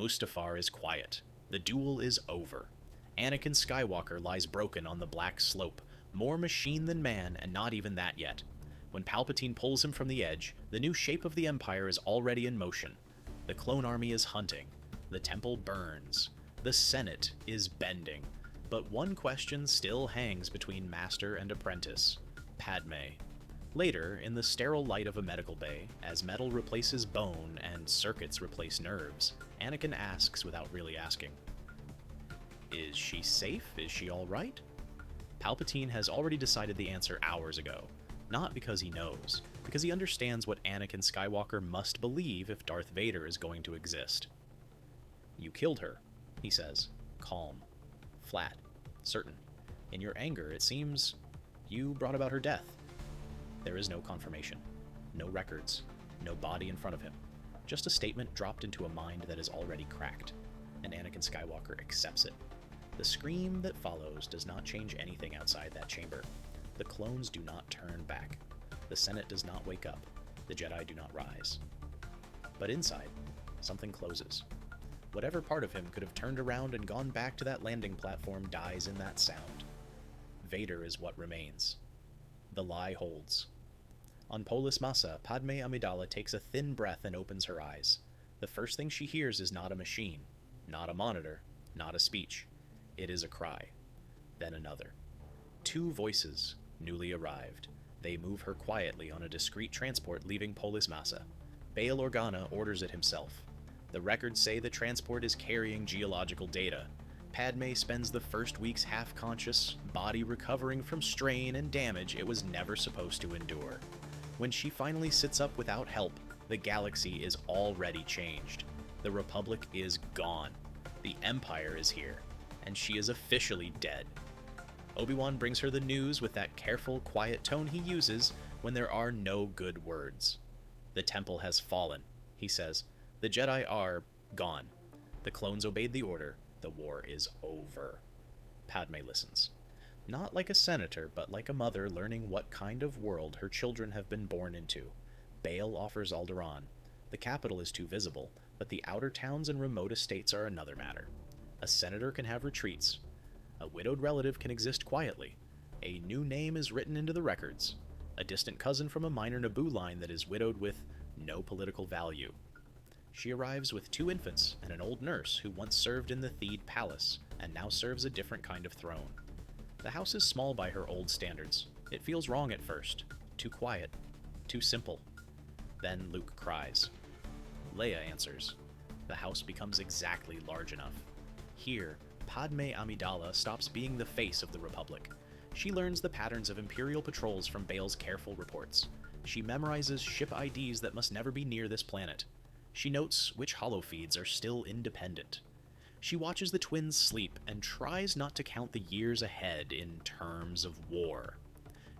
Mustafar is quiet. The duel is over. Anakin Skywalker lies broken on the black slope, more machine than man, and not even that yet. When Palpatine pulls him from the edge, the new shape of the Empire is already in motion. The clone army is hunting. The temple burns. The Senate is bending. But one question still hangs between master and apprentice: Padme. Later, in the sterile light of a medical bay, as metal replaces bone and circuits replace nerves, Anakin asks without really asking, "Is she safe? Is she alright?" Palpatine has already decided the answer hours ago. Not because he knows, because he understands what Anakin Skywalker must believe if Darth Vader is going to exist. "You killed her," he says, calm, flat, certain. "In your anger, it seems you brought about her death." There is no confirmation, no records, no body in front of him, just a statement dropped into a mind that is already cracked, and Anakin Skywalker accepts it. The scream that follows does not change anything outside that chamber. The clones do not turn back. The Senate does not wake up. The Jedi do not rise. But inside, something closes. Whatever part of him could have turned around and gone back to that landing platform dies in that sound. Vader is what remains. The lie holds. On Polis Massa, Padme Amidala takes a thin breath and opens her eyes. The first thing she hears is not a machine, not a monitor, not a speech. It is a cry. Then another. Two voices, newly arrived. They move her quietly on a discreet transport leaving Polis Massa. Bail Organa orders it himself. The records say the transport is carrying geological data. Padme spends the first weeks half-conscious, body recovering from strain and damage it was never supposed to endure. When she finally sits up without help, the galaxy is already changed. The Republic is gone. The Empire is here, and she is officially dead. Obi-Wan brings her the news with that careful, quiet tone he uses when there are no good words. "The temple has fallen," he says. "The Jedi are gone. The clones obeyed the order. The war is over." Padme listens. Not like a senator, but like a mother learning what kind of world her children have been born into. Bail offers Alderaan. The capital is too visible, but the outer towns and remote estates are another matter. A senator can have retreats. A widowed relative can exist quietly. A new name is written into the records. A distant cousin from a minor Naboo line that is widowed with no political value. She arrives with two infants and an old nurse who once served in the Theed Palace and now serves a different kind of throne. The house is small by her old standards. It feels wrong at first. Too quiet. Too simple. Then Luke cries. Leia answers. The house becomes exactly large enough. Here, Padme Amidala stops being the face of the Republic. She learns the patterns of Imperial patrols from Bail's careful reports. She memorizes ship IDs that must never be near this planet. She notes which holofeeds are still independent. She watches the twins sleep and tries not to count the years ahead in terms of war.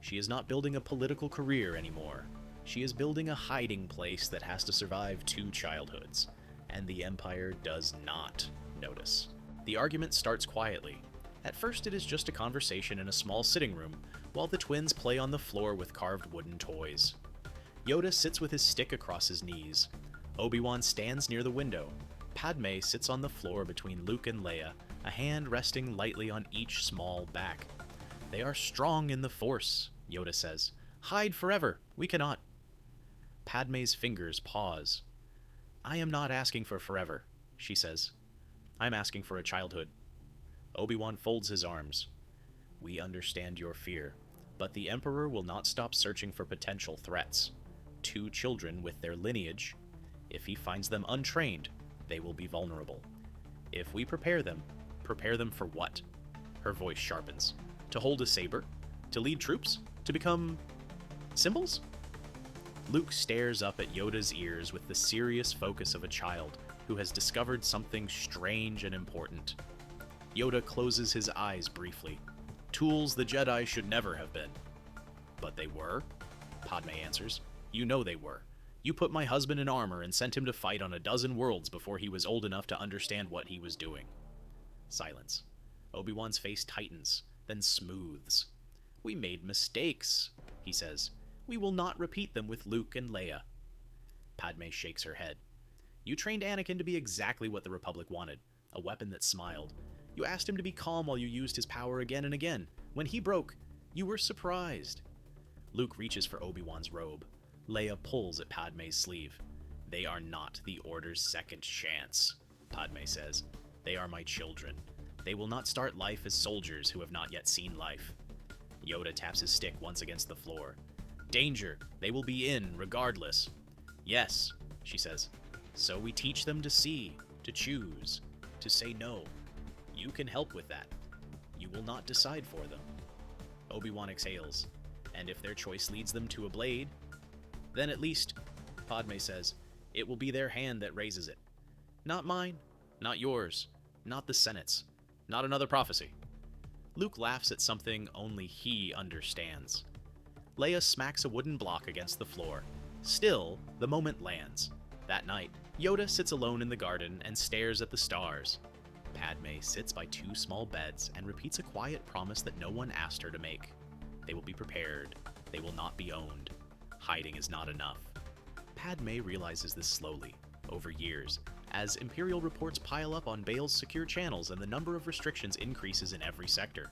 She is not building a political career anymore. She is building a hiding place that has to survive two childhoods, and the Empire does not notice. The argument starts quietly. At first it is just a conversation in a small sitting room, while the twins play on the floor with carved wooden toys. Yoda sits with his stick across his knees. Obi-Wan stands near the window. Padme sits on the floor between Luke and Leia, a hand resting lightly on each small back. "They are strong in the Force," Yoda says. "Hide forever. We cannot." Padme's fingers pause. "I am not asking for forever," she says. "I'm asking for a childhood." Obi-Wan folds his arms. "We understand your fear, but the Emperor will not stop searching for potential threats. Two children with their lineage. If he finds them untrained, they will be vulnerable. If we prepare them for what?" Her voice sharpens. "To hold a saber? To lead troops? To become symbols?" Luke stares up at Yoda's ears with the serious focus of a child who has discovered something strange and important. Yoda closes his eyes briefly. "Tools the Jedi should never have been." "But they were," Padme answers. "You know they were. You put my husband in armor and sent him to fight on a dozen worlds before he was old enough to understand what he was doing." Silence. Obi-Wan's face tightens, then smooths. "We made mistakes," he says. "We will not repeat them with Luke and Leia." Padme shakes her head. You trained Anakin to be exactly what the Republic wanted, a weapon that smiled. You asked him to be calm while you used his power again and again. When he broke, you were surprised. Luke reaches for Obi-Wan's robe. Leia pulls at Padme's sleeve. They are not the Order's second chance, Padme says. They are my children. They will not start life as soldiers who have not yet seen life. Yoda taps his stick once against the floor. Danger! They will be in, regardless. Yes, she says. So we teach them to see, to choose, to say no. You can help with that. You will not decide for them. Obi-Wan exhales. And if their choice leads them to a blade, then at least, Padme says, it will be their hand that raises it. Not mine, not yours, not the Senate's, not another prophecy. Luke laughs at something only he understands. Leia smacks a wooden block against the floor. Still, the moment lands. That night, Yoda sits alone in the garden and stares at the stars. Padme sits by two small beds and repeats a quiet promise that no one asked her to make. They will be prepared. They will not be owned. Hiding is not enough. Padme realizes this slowly, over years, as Imperial reports pile up on Bail's secure channels and the number of restrictions increases in every sector.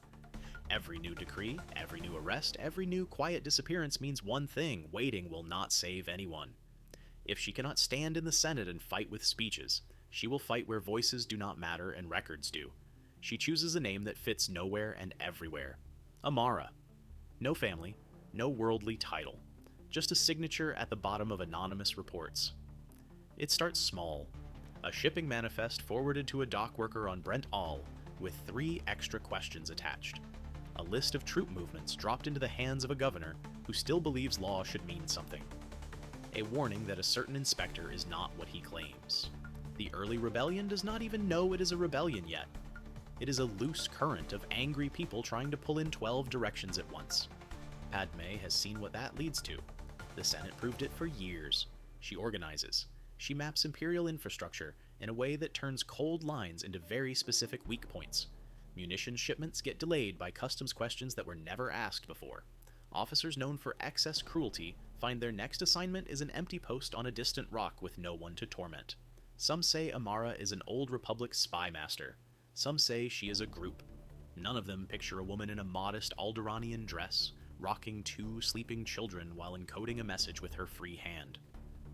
Every new decree, every new arrest, every new quiet disappearance means one thing: waiting will not save anyone. If she cannot stand in the Senate and fight with speeches, she will fight where voices do not matter and records do. She chooses a name that fits nowhere and everywhere. Amara. No family, no worldly title. Just a signature at the bottom of anonymous reports. It starts small. A shipping manifest forwarded to a dock worker on Brent All with 3 extra questions attached. A list of troop movements dropped into the hands of a governor who still believes law should mean something. A warning that a certain inspector is not what he claims. The early rebellion does not even know it is a rebellion yet. It is a loose current of angry people trying to pull in 12 directions at once. Padme has seen what that leads to. The Senate proved it for years. She organizes. She maps Imperial infrastructure in a way that turns cold lines into very specific weak points. Munition shipments get delayed by customs questions that were never asked before. Officers known for excess cruelty find their next assignment is an empty post on a distant rock with no one to torment. Some say Amara is an old Republic spy master. Some say she is a group. None of them picture a woman in a modest Alderaanian dress, rocking 2 sleeping children while encoding a message with her free hand.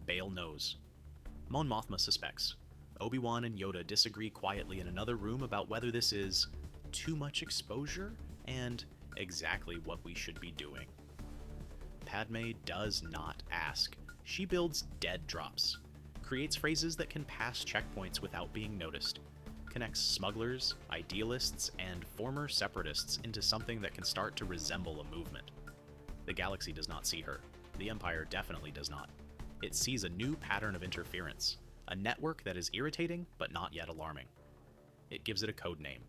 Bail knows. Mon Mothma suspects. Obi-Wan and Yoda disagree quietly in another room about whether this is too much exposure and exactly what we should be doing. Padme does not ask. She builds dead drops, creates phrases that can pass checkpoints without being noticed, connects smugglers, idealists, and former separatists into something that can start to resemble a movement. The galaxy does not see her. The Empire definitely does not. It sees a new pattern of interference, a network that is irritating but not yet alarming. It gives it a code name.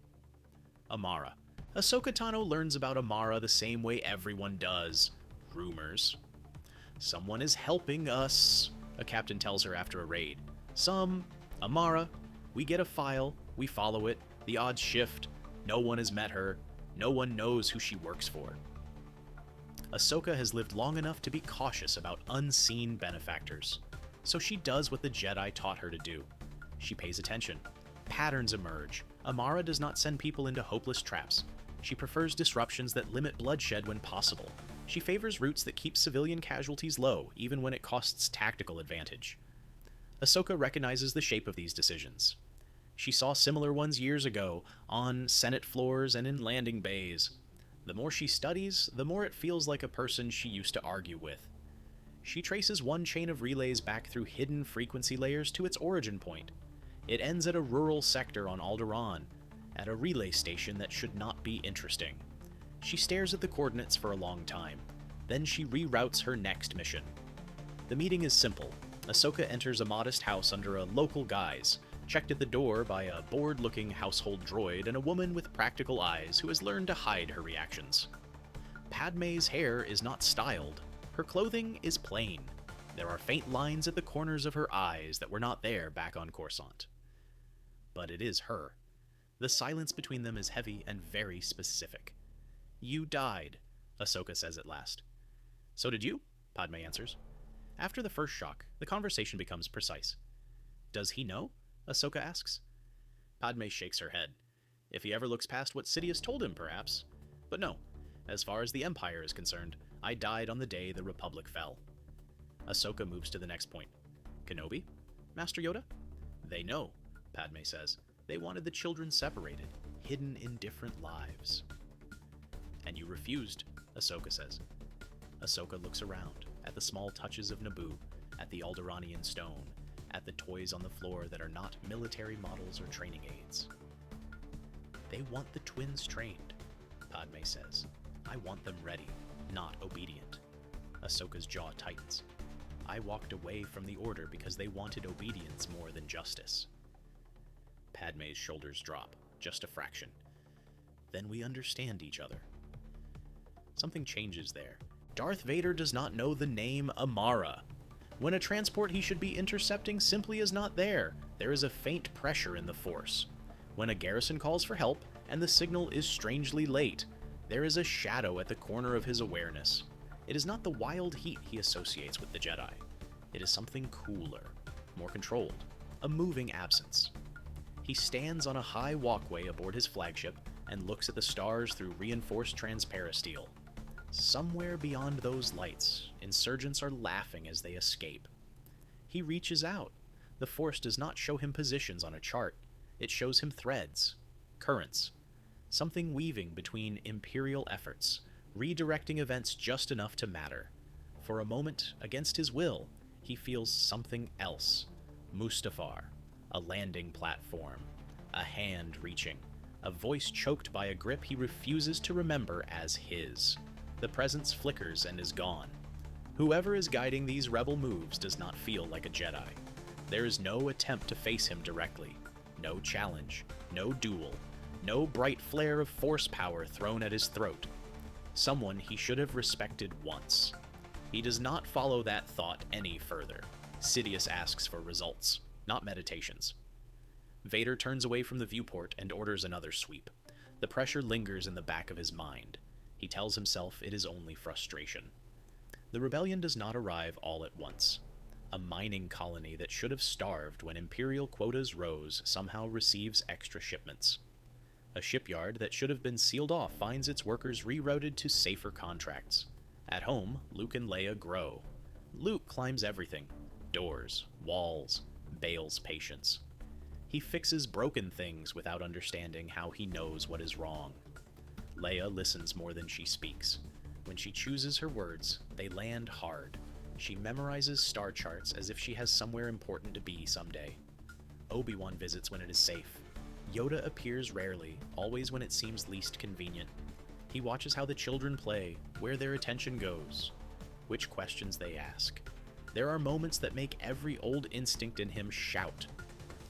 Amara. Ahsoka Tano learns about Amara the same way everyone does. Rumors. Someone is helping us, a captain tells her after a raid. Amara. We get a file, we follow it, the odds shift, no one has met her, no one knows who she works for. Ahsoka has lived long enough to be cautious about unseen benefactors, so she does what the Jedi taught her to do. She pays attention. Patterns emerge. Amara does not send people into hopeless traps. She prefers disruptions that limit bloodshed when possible. She favors routes that keep civilian casualties low, even when it costs tactical advantage. Ahsoka recognizes the shape of these decisions. She saw similar ones years ago, on Senate floors and in landing bays. The more she studies, the more it feels like a person she used to argue with. She traces one chain of relays back through hidden frequency layers to its origin point. It ends at a rural sector on Alderaan, at a relay station that should not be interesting. She stares at the coordinates for a long time. Then she reroutes her next mission. The meeting is simple. Ahsoka enters a modest house under a local guise, checked at the door by a bored-looking household droid and a woman with practical eyes who has learned to hide her reactions. Padme's hair is not styled. Her clothing is plain. There are faint lines at the corners of her eyes that were not there back on Coruscant. But it is her. The silence between them is heavy and very specific. You died, Ahsoka says at last. So did you, Padme answers. After the first shock, the conversation becomes precise. Does he know? Ahsoka asks. Padme shakes her head. If he ever looks past what Sidious told him, perhaps. But no, as far as the Empire is concerned, I died on the day the Republic fell. Ahsoka moves to the next point. Kenobi? Master Yoda? They know, Padme says. They wanted the children separated, hidden in different lives. And you refused, Ahsoka says. Ahsoka looks around, at the small touches of Naboo, at the Alderaanian stone, at the toys on the floor that are not military models or training aids. They want the twins trained, Padme says. I want them ready, not obedient. Ahsoka's jaw tightens. I walked away from the Order because they wanted obedience more than justice. Padme's shoulders drop, just a fraction. Then we understand each other. Something changes there. Darth Vader does not know the name Amara. When a transport he should be intercepting simply is not there, there is a faint pressure in the Force. When a garrison calls for help, and the signal is strangely late, there is a shadow at the corner of his awareness. It is not the wild heat he associates with the Jedi. It is something cooler, more controlled, a moving absence. He stands on a high walkway aboard his flagship and looks at the stars through reinforced transparasteel. Somewhere beyond those lights, insurgents are laughing as they escape. He reaches out. The Force does not show him positions on a chart. It shows him threads, currents, something weaving between Imperial efforts, redirecting events just enough to matter. For a moment, against his will, he feels something else. Mustafar, a landing platform, a hand reaching, a voice choked by a grip he refuses to remember as his. The presence flickers and is gone. Whoever is guiding these rebel moves does not feel like a Jedi. There is no attempt to face him directly, no challenge, no duel, no bright flare of force power thrown at his throat. Someone he should have respected once. He does not follow that thought any further. Sidious asks for results, not meditations. Vader turns away from the viewport and orders another sweep. The pressure lingers in the back of his mind. He tells himself it is only frustration. The rebellion does not arrive all at once. A mining colony that should have starved when Imperial quotas rose somehow receives extra shipments. A shipyard that should have been sealed off finds its workers rerouted to safer contracts. At home, Luke and Leia grow. Luke climbs everything. Doors, walls, Bail's patience. He fixes broken things without understanding how he knows what is wrong. Leia listens more than she speaks. When she chooses her words, they land hard. She memorizes star charts as if she has somewhere important to be someday. Obi-Wan visits when it is safe. Yoda appears rarely, always when it seems least convenient. He watches how the children play, where their attention goes, which questions they ask. There are moments that make every old instinct in him shout.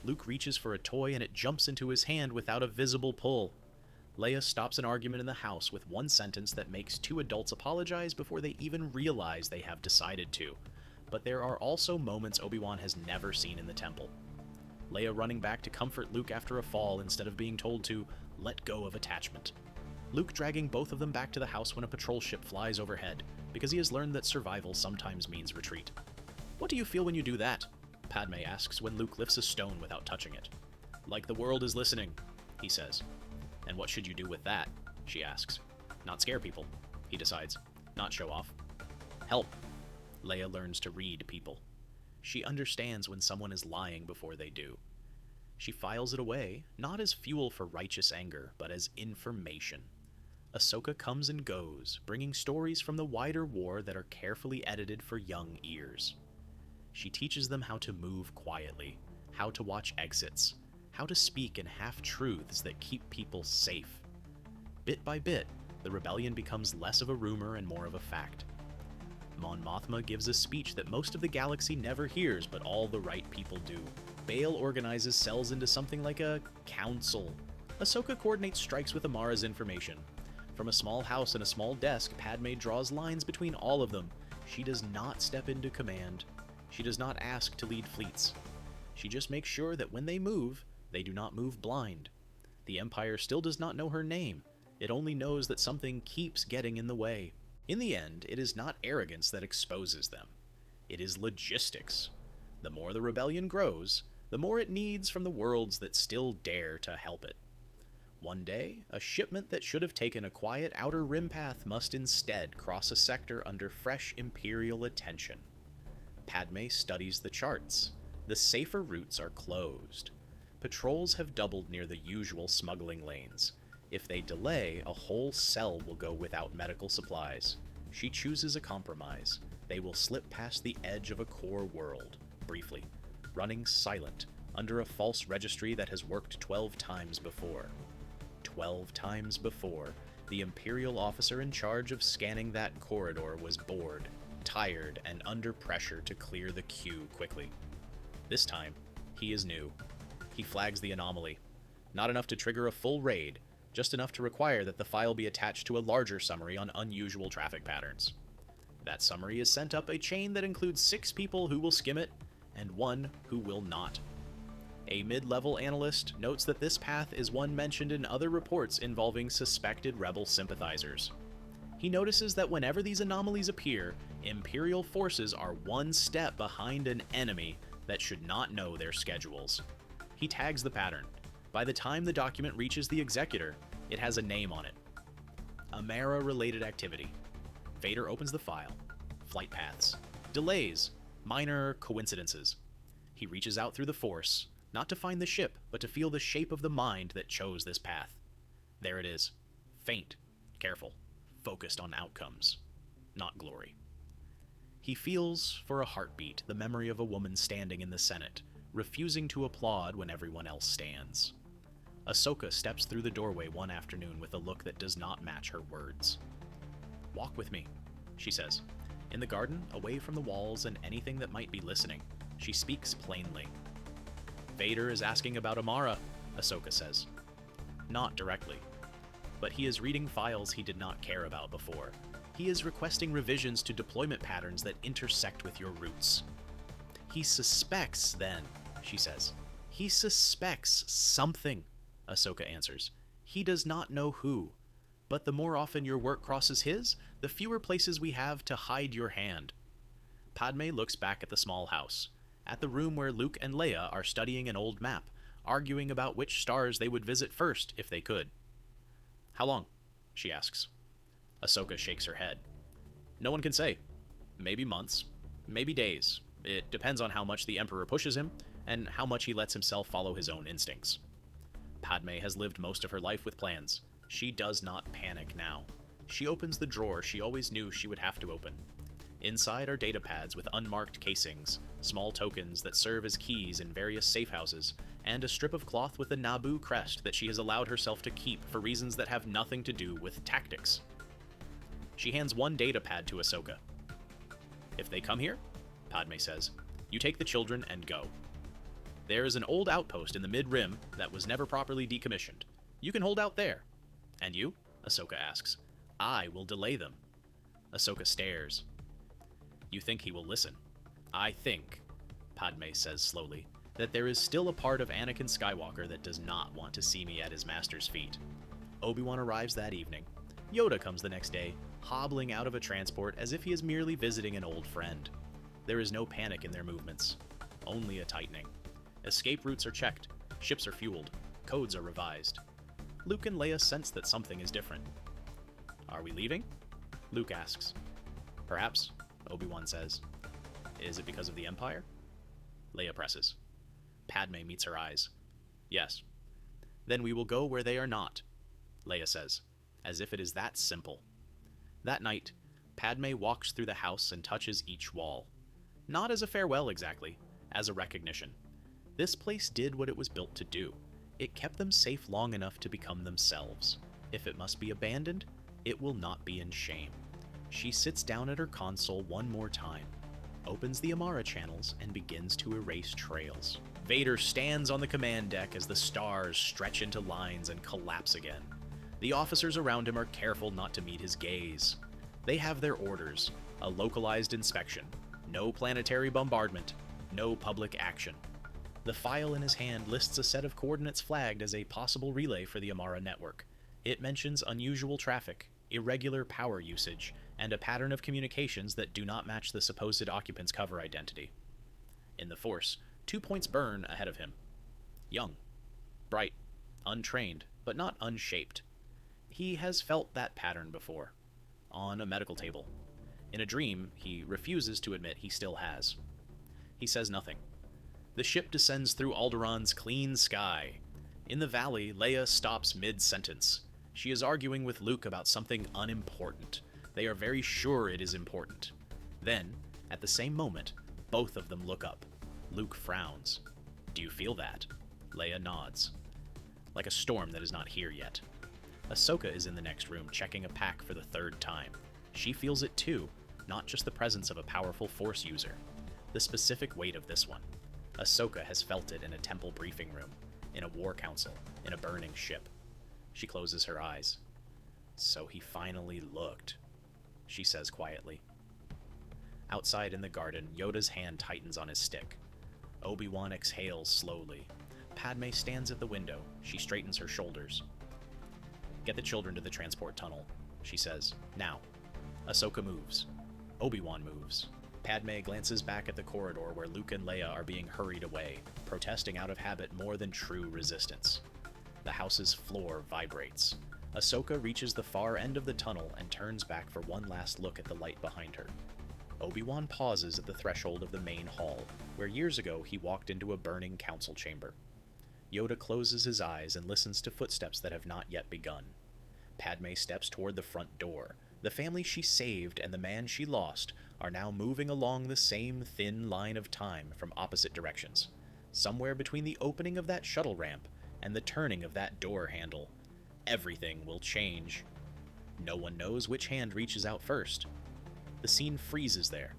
Luke reaches for a toy and it jumps into his hand without a visible pull. Leia stops an argument in the house with one sentence that makes two adults apologize before they even realize they have decided to. But there are also moments Obi-Wan has never seen in the temple. Leia running back to comfort Luke after a fall instead of being told to let go of attachment. Luke dragging both of them back to the house when a patrol ship flies overhead, because he has learned that survival sometimes means retreat. What do you feel when you do that? Padme asks when Luke lifts a stone without touching it. Like the world is listening, he says. And what should you do with that? She asks. Not scare people, he decides. Not show off. Help. Leia learns to read people. She understands when someone is lying before they do. She files it away, not as fuel for righteous anger, but as information. Ahsoka comes and goes, bringing stories from the wider war that are carefully edited for young ears. She teaches them how to move quietly, how to watch exits, how to speak in half-truths that keep people safe. Bit by bit, the rebellion becomes less of a rumor and more of a fact. Mon Mothma gives a speech that most of the galaxy never hears, but all the right people do. Bail organizes cells into something like a council. Ahsoka coordinates strikes with Amara's information. From a small house and a small desk, Padme draws lines between all of them. She does not step into command. She does not ask to lead fleets. She just makes sure that when they move, they do not move blind. The Empire still does not know her name. It only knows that something keeps getting in the way. In the end, it is not arrogance that exposes them. It is logistics. The more the rebellion grows, the more it needs from the worlds that still dare to help it. One day, a shipment that should have taken a quiet outer rim path must instead cross a sector under fresh Imperial attention. Padme studies the charts. The safer routes are closed. Patrols have doubled near the usual smuggling lanes. If they delay, a whole cell will go without medical supplies. She chooses a compromise. They will slip past the edge of a core world, briefly, running silent, under a false registry that has worked 12 times before. 12 times before, the Imperial officer in charge of scanning that corridor was bored, tired, and under pressure to clear the queue quickly. This time, he is new. He flags the anomaly. Not enough to trigger a full raid, just enough to require that the file be attached to a larger summary on unusual traffic patterns. That summary is sent up a chain that includes 6 people who will skim it, and 1 who will not. A mid-level analyst notes that this path is one mentioned in other reports involving suspected rebel sympathizers. He notices that whenever these anomalies appear, Imperial forces are one step behind an enemy that should not know their schedules. He tags the pattern. By the time the document reaches the executor, it has a name on it. Amara-related activity. Vader opens the file. Flight paths. Delays. Minor coincidences. He reaches out through the Force, not to find the ship, but to feel the shape of the mind that chose this path. There it is. Faint, careful, focused on outcomes, not glory. He feels, for a heartbeat, the memory of a woman standing in the Senate, refusing to applaud when everyone else stands. Ahsoka steps through the doorway one afternoon with a look that does not match her words. "Walk with me," she says. In the garden, away from the walls and anything that might be listening, she speaks plainly. "Vader is asking about Amara," Ahsoka says. Not directly. But he is reading files he did not care about before. He is requesting revisions to deployment patterns that intersect with your roots. "He suspects, then," she says. "He suspects something," Ahsoka answers. "He does not know who. But the more often your work crosses his, the fewer places we have to hide your hand." Padme looks back at the small house, at the room where Luke and Leia are studying an old map, arguing about which stars they would visit first if they could. "How long?" she asks. Ahsoka shakes her head. "No one can say. Maybe months, maybe days. It depends on how much the Emperor pushes him, and how much he lets himself follow his own instincts." Padme has lived most of her life with plans. She does not panic now. She opens the drawer she always knew she would have to open. Inside are data pads with unmarked casings, small tokens that serve as keys in various safe houses, and a strip of cloth with a Naboo crest that she has allowed herself to keep for reasons that have nothing to do with tactics. She hands one data pad to Ahsoka. "If they come here," Padme says, "you take the children and go. There is an old outpost in the mid-rim that was never properly decommissioned. You can hold out there." "And you?" Ahsoka asks. "I will delay them." Ahsoka stares. "You think he will listen?" "I think," Padme says slowly, "that there is still a part of Anakin Skywalker that does not want to see me at his master's feet." Obi-Wan arrives that evening. Yoda comes the next day, hobbling out of a transport as if he is merely visiting an old friend. There is no panic in their movements, only a tightening. Escape routes are checked, ships are fueled, codes are revised. Luke and Leia sense that something is different. "Are we leaving?" Luke asks. "Perhaps," Obi-Wan says. "Is it because of the Empire?" Leia presses. Padme meets her eyes. "Yes." "Then we will go where they are not," Leia says, as if it is that simple. That night, Padme walks through the house and touches each wall. Not as a farewell exactly, as a recognition. This place did what it was built to do. It kept them safe long enough to become themselves. If it must be abandoned, it will not be in shame. She sits down at her console one more time, opens the Amara channels, and begins to erase trails. Vader stands on the command deck as the stars stretch into lines and collapse again. The officers around him are careful not to meet his gaze. They have their orders, a localized inspection, no planetary bombardment, no public action. The file in his hand lists a set of coordinates flagged as a possible relay for the Amara network. It mentions unusual traffic, irregular power usage, and a pattern of communications that do not match the supposed occupant's cover identity. In the Force, 2 points burn ahead of him. Young, bright, untrained, but not unshaped. He has felt that pattern before. On a medical table. In a dream, he refuses to admit he still has. He says nothing. The ship descends through Alderaan's clean sky. In the valley, Leia stops mid-sentence. She is arguing with Luke about something unimportant. They are very sure it is important. Then, at the same moment, both of them look up. Luke frowns. Do you feel that? Leia nods. Like a storm that is not here yet. Ahsoka is in the next room, checking a pack for the 3rd time. She feels it too, not just the presence of a powerful Force user. The specific weight of this one. Ahsoka has felt it in a temple briefing room, in a war council, in a burning ship. She closes her eyes. So he finally looked, she says quietly. Outside in the garden, Yoda's hand tightens on his stick. Obi-Wan exhales slowly. Padme stands at the window. She straightens her shoulders. Get the children to the transport tunnel, she says. Now. Ahsoka moves. Obi-Wan moves. Padme glances back at the corridor where Luke and Leia are being hurried away, protesting out of habit more than true resistance. The house's floor vibrates. Ahsoka reaches the far end of the tunnel and turns back for one last look at the light behind her. Obi-Wan pauses at the threshold of the main hall, where years ago he walked into a burning council chamber. Yoda closes his eyes and listens to footsteps that have not yet begun. Padme steps toward the front door. The family she saved and the man she lost are now moving along the same thin line of time from opposite directions. Somewhere between the opening of that shuttle ramp and the turning of that door handle, everything will change. No one knows which hand reaches out first. The scene freezes there.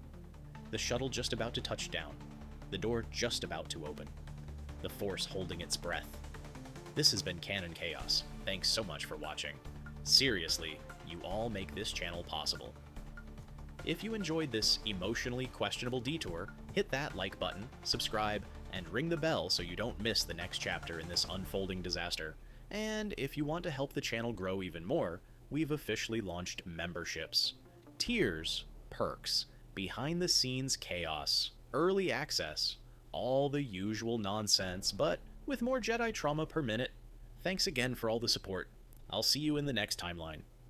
The shuttle just about to touch down. The door just about to open. The Force holding its breath. This has been Canon Chaos. Thanks so much for watching. Seriously, you all make this channel possible. If you enjoyed this emotionally questionable detour, hit that like button, subscribe, and ring the bell so you don't miss the next chapter in this unfolding disaster. And if you want to help the channel grow even more, we've officially launched memberships. Tiers, perks, behind-the-scenes chaos, early access, all the usual nonsense, but with more Jedi trauma per minute. Thanks again for all the support. I'll see you in the next timeline.